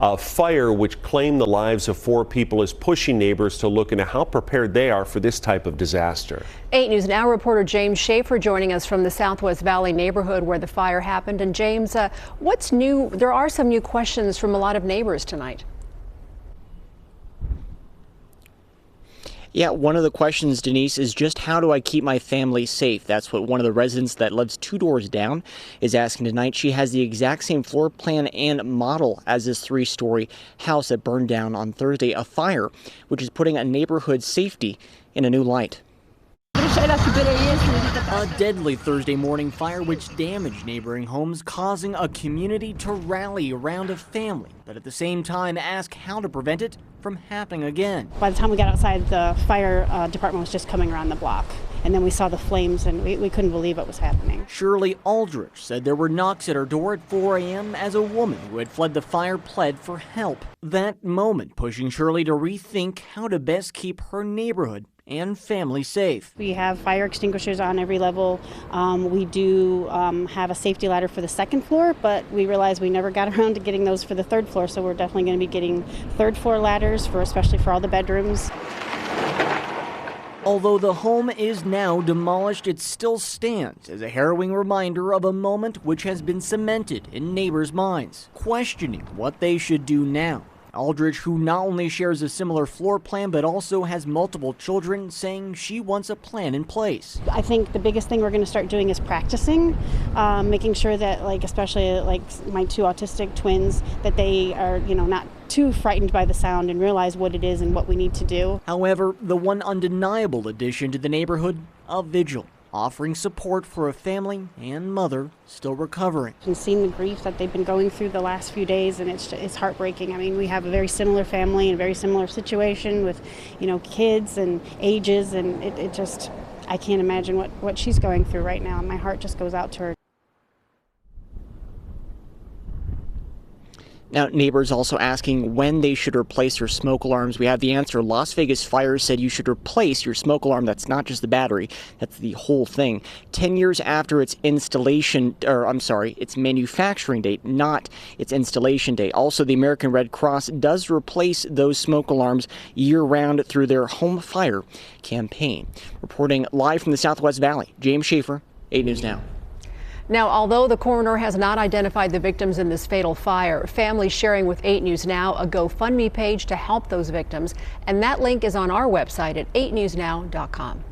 A fire which claimed the lives of 4 people is pushing neighbors to look into how prepared they are for this type of disaster. 8 News Now reporter James Schaefer joining us from the Southwest Valley neighborhood where the fire happened. And James, what's new? There are some new questions from a lot of neighbors tonight. Yeah, one of the questions, Denise, is just how do I keep my family safe? That's what one of the residents that lives 2 doors down is asking tonight. She has the exact same floor plan and model as this 3-story house that burned down on Thursday, a fire which is putting a neighborhood's safety in a new light. A deadly Thursday morning fire which damaged neighboring homes, causing a community to rally around a family, but at the same time ask how to prevent it from happening again. By the time we got outside, the fire department was just coming around the block. And then we saw the flames and we couldn't believe what was happening. Shirley Aldrich said there were knocks at her door at 4 a.m. as a woman who had fled the fire pled for help. That moment pushing Shirley to rethink how to best keep her neighborhood and family safe. We have fire extinguishers on every level. We do have a safety ladder for the 2nd floor, but we realized we never got around to getting those for the 3rd floor, so we're definitely going to be getting 3rd floor ladders, especially for all the bedrooms. Although the home is now demolished, it still stands as a harrowing reminder of a moment which has been cemented in neighbors' minds, questioning what they should do now. Aldrich, who not only shares a similar floor plan but also has multiple children, saying she wants a plan in place. I think the biggest thing we're going to start doing is practicing, making sure that, especially my 2 autistic twins, that they are, not too frightened by the sound and realize what it is and what we need to do. However, the one undeniable addition to the neighborhood, a vigil, offering support for a family and mother still recovering. I've seen the grief that they've been going through the last few days, and it's heartbreaking. I mean, we have a very similar family and a very similar situation with, kids and ages, and it just, I can't imagine what she's going through right now. My heart just goes out to her. Now, neighbors also asking when they should replace their smoke alarms. We have the answer. Las Vegas Fire said you should replace your smoke alarm. That's not just the battery. That's the whole thing. 10 years after its its manufacturing date, not its installation date. Also, the American Red Cross does replace those smoke alarms year-round through their Home Fire campaign. Reporting live from the Southwest Valley, James Schaefer, 8 News Now. Now, although the coroner has not identified the victims in this fatal fire, families sharing with 8 News Now a GoFundMe page to help those victims. And that link is on our website at 8newsnow.com.